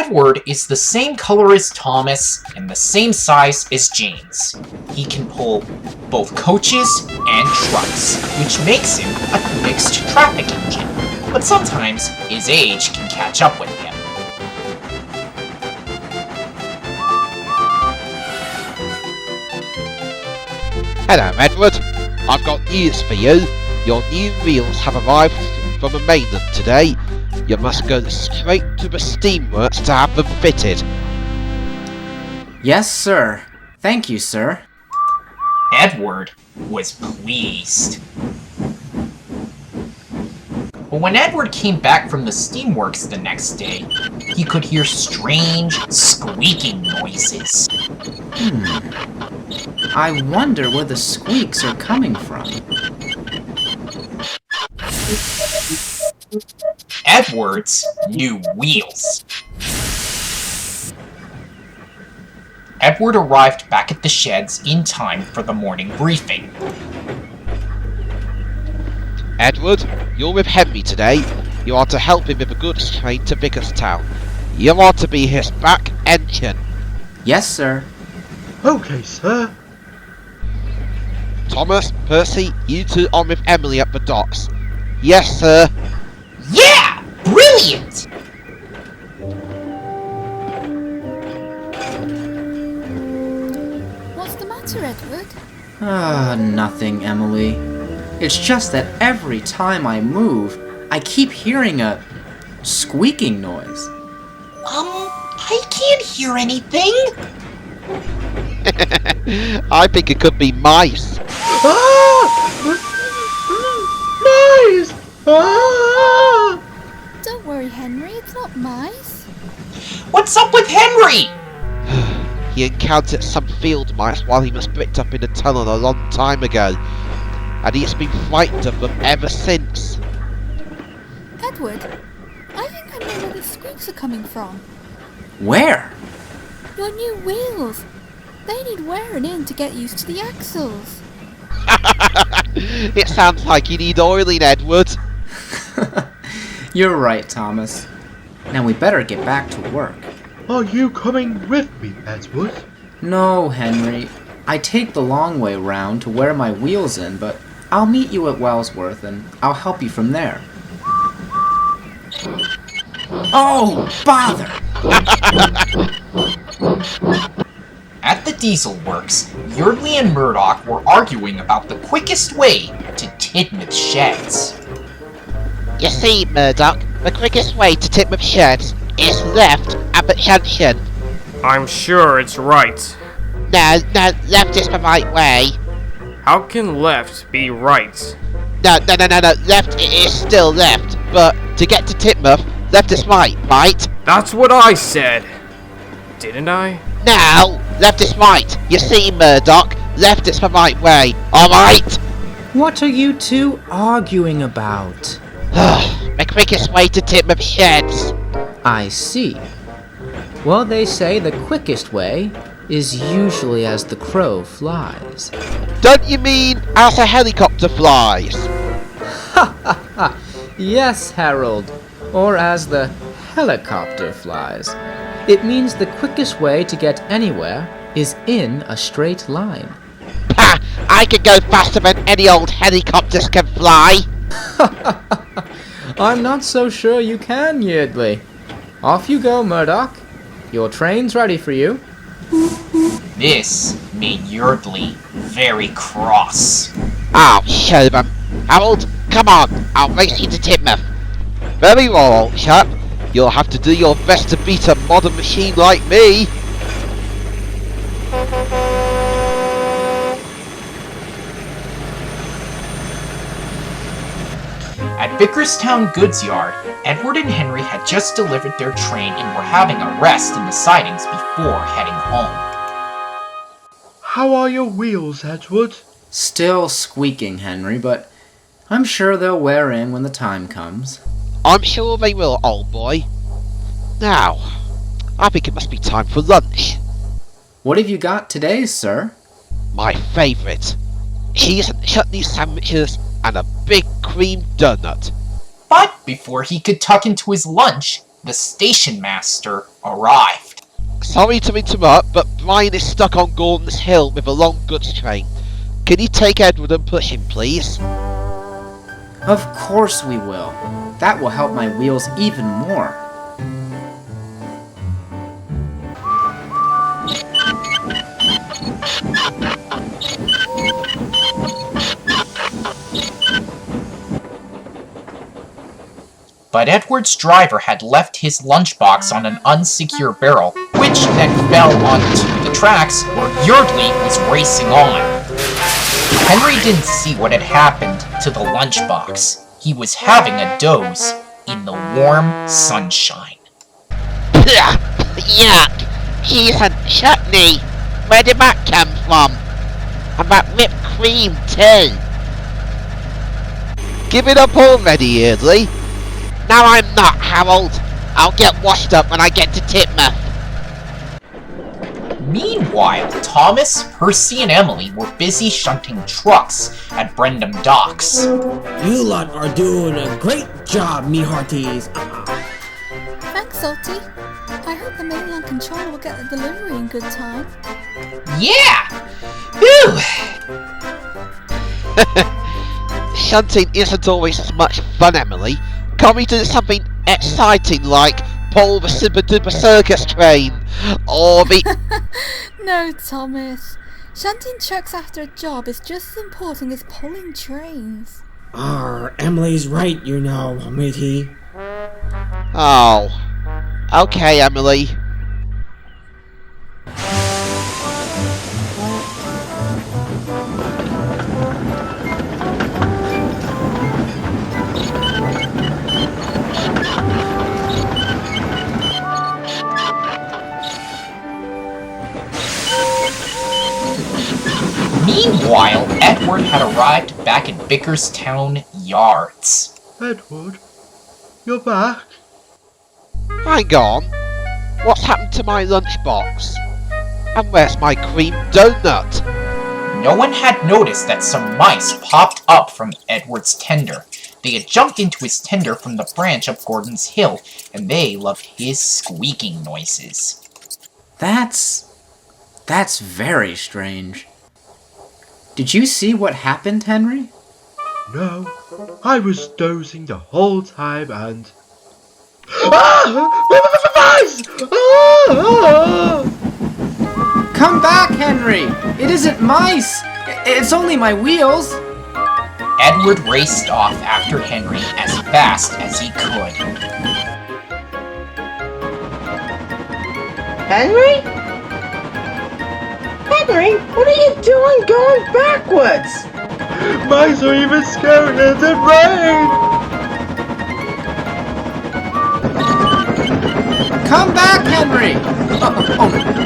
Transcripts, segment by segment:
Edward is the same color as Thomas and the same size as James. He can pull both coaches and trucks, which makes him a mixed traffic engine. But sometimes his age can catch up with him. Hello, Edward. I've got news for you. Your new wheels have arrived from the mainland today. You must go straight to the steamworks to have them fitted. Yes, sir. Thank you, sir. Edward was pleased. But when Edward came back from the steamworks the next day, he could hear strange, squeaking noises. I wonder where the squeaks are coming from. Edward's new wheels. Edward arrived back at the sheds in time for the morning briefing. Edward, you're with Henry today. You are to help him with the goods train to Vickerstown. You are to be his back engine. Yes, sir. Okay, sir. Thomas, Percy, you two on with Emily at the docks. Yes, sir. Yeah! Brilliant! What's the matter, Edward? Nothing, Emily. It's just that every time I move, I keep hearing a squeaking noise. I can't hear anything. I think it could be mice. Mice! Don't worry, Henry, it's not mice. What's up with Henry? He encountered some field mice while he was bricked up in a tunnel a long time ago, and he has been frightened of them ever since. Edward, I think I know where the squeaks are coming from. Where? Your new wheels. They need wearing in to get used to the axles. It sounds like you need oiling, Edward. You're right, Thomas. Now we better get back to work. Are you coming with me, Edward? No, Henry. I take the long way round to wear my wheels in, but I'll meet you at Wellsworth and I'll help you from there. Oh, bother! At the Dieselworks, Yeardley and Murdoch were arguing about the quickest way to Tidmouth Sheds. You see, Murdoch, the quickest way to Tidmouth Sheds is left at the junction. I'm sure it's right. No, left is the right way. How can left be right? No, left is still left, but to get to Tidmouth, left is right, right? That's what I said. Didn't I? Now, left is right. You see, Murdoch, left is the right way, alright? What are you two arguing about? The quickest way to Tidmouth Sheds. I see. Well, they say the quickest way is usually as the crow flies. Don't you mean as a helicopter flies? Ha ha ha! Yes, Harold. Or as the helicopter flies. It means the quickest way to get anywhere is in a straight line. Pah! I can go faster than any old helicopters can fly. I'm not so sure you can, Yeardley. Off you go, Murdoch. Your train's ready for you. This made Yeardley very cross. I'll show them. Harold, come on, I'll race you to Tidmouth. Very well, old chap. You'll have to do your best to beat a modern machine like me. At Vickerstown Goods Yard, Edward and Henry had just delivered their train and were having a rest in the sidings before heading home. How are your wheels, Edward? Still squeaking, Henry, but I'm sure they'll wear in when the time comes. I'm sure they will, old boy. Now, I think it must be time for lunch. What have you got today, sir? My favourite. Cheese and chutney sandwiches and a big cream donut. But before he could tuck into his lunch, the station master arrived. Sorry to interrupt, but Brian is stuck on Gordon's Hill with a long goods train. Can you take Edward and push him, please? Of course we will. That will help my wheels even more. But Edward's driver had left his lunchbox on an unsecure barrel, which then fell onto the tracks where Yeardley was racing on. Henry didn't see what had happened to the lunchbox. He was having a doze in the warm sunshine. Yuck! Cheese and chutney! Where did that come from? And that whipped cream too! Give it up already, Yeardley! No, I'm not, Harold. I'll get washed up when I get to Titmouth. Meanwhile, Thomas, Percy, and Emily were busy shunting trucks at Brendam Docks. You lot are doing a great job, me hearties. Thanks, Salty. I hope the mainland controller will get the delivery in good time. Yeah! Phew! Shunting isn't always as much fun, Emily. Can't we do something exciting like pull the Super Duper Circus train? Or the... No, Thomas. Shunting trucks after a job is just as important as pulling trains. Emily's right, you know, matey. Oh. Okay, Emily. Meanwhile, Edward had arrived back at Bickerstown Yards. Edward, you're back? Hang on. What's happened to my lunchbox? And where's my cream donut? No one had noticed that some mice popped up from Edward's tender. They had jumped into his tender from the branch up Gordon's Hill, and they loved his squeaking noises. That's very strange. Did you see what happened, Henry? No, I was dozing the whole time and... Mice! Come back, Henry! It isn't mice! It's only my wheels! Edward raced off after Henry as fast as he could. Henry? Henry, what are you doing going backwards? Mice are even scarier than rain! Come back, Henry!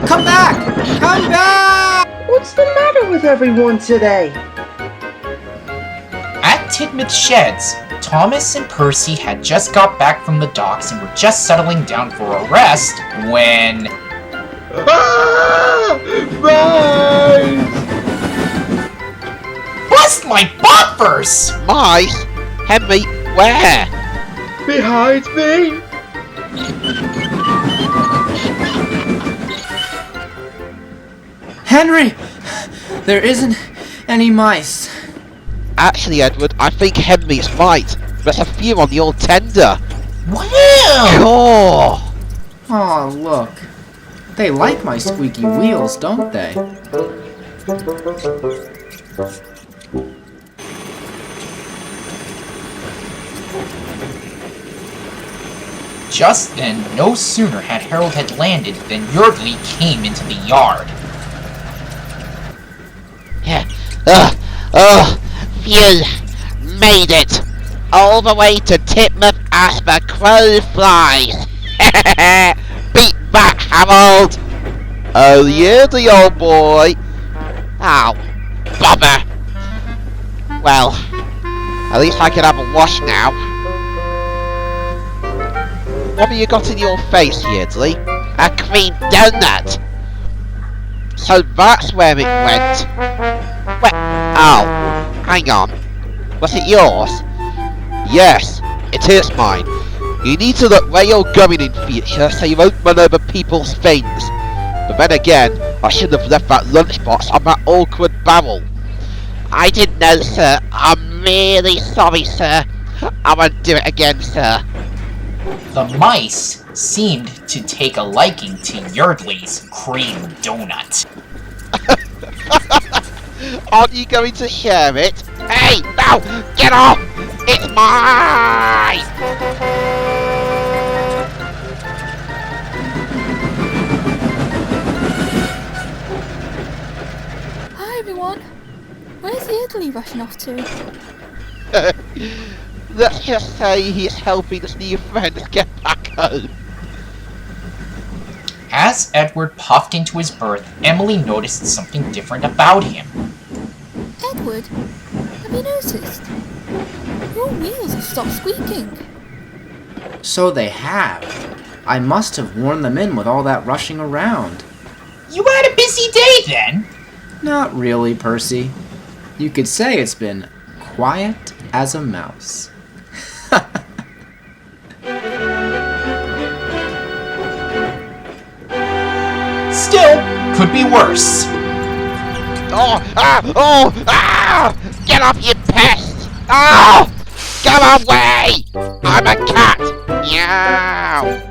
Come back! Come back! What's the matter with everyone today? At Titmouth Sheds, Thomas and Percy had just got back from the docks and were just settling down for a rest when... Mice! Bust my bumpers! Mice? Henry, where? Behind me! Henry! There isn't any mice. Actually, Edward, I think Henry's right. There's a few on the old tender. Wow! Oh! Oh, look. They like my squeaky wheels, don't they? Just then, no sooner had Harold had landed than Yeardley came into the yard. Phew! Made it! All the way to Titmouth as the crow flies! Beat back, Harold! Oh, Yeardley, old boy! Oh, bummer! Well, at least I can have a wash now. What have you got in your face, Yeardley? A cream donut! So that's where it went. Oh, hang on. Was it yours? Yes, it is mine. You need to look where you're going in future so you won't run over people's things. But then again, I should have left that lunchbox on that awkward barrel. I didn't know, sir. I'm really sorry, sir. I won't do it again, sir. The mice seemed to take a liking to Yeardley's cream donut. Aren't you going to share it? Hey, no! Get off! It's mine! Hi everyone. Where's Yeardley rushing off to? Let's just say he's helping his new friends get back home. As Edward puffed into his berth, Emily noticed something different about him. Edward, have you noticed? Your wheels have stopped squeaking. So they have. I must have worn them in with all that rushing around. You had a busy day then? Not really, Percy. You could say it's been quiet as a mouse. Still, could be worse. Get off, you pest! Oh! Go away! I'm a cat! Meow!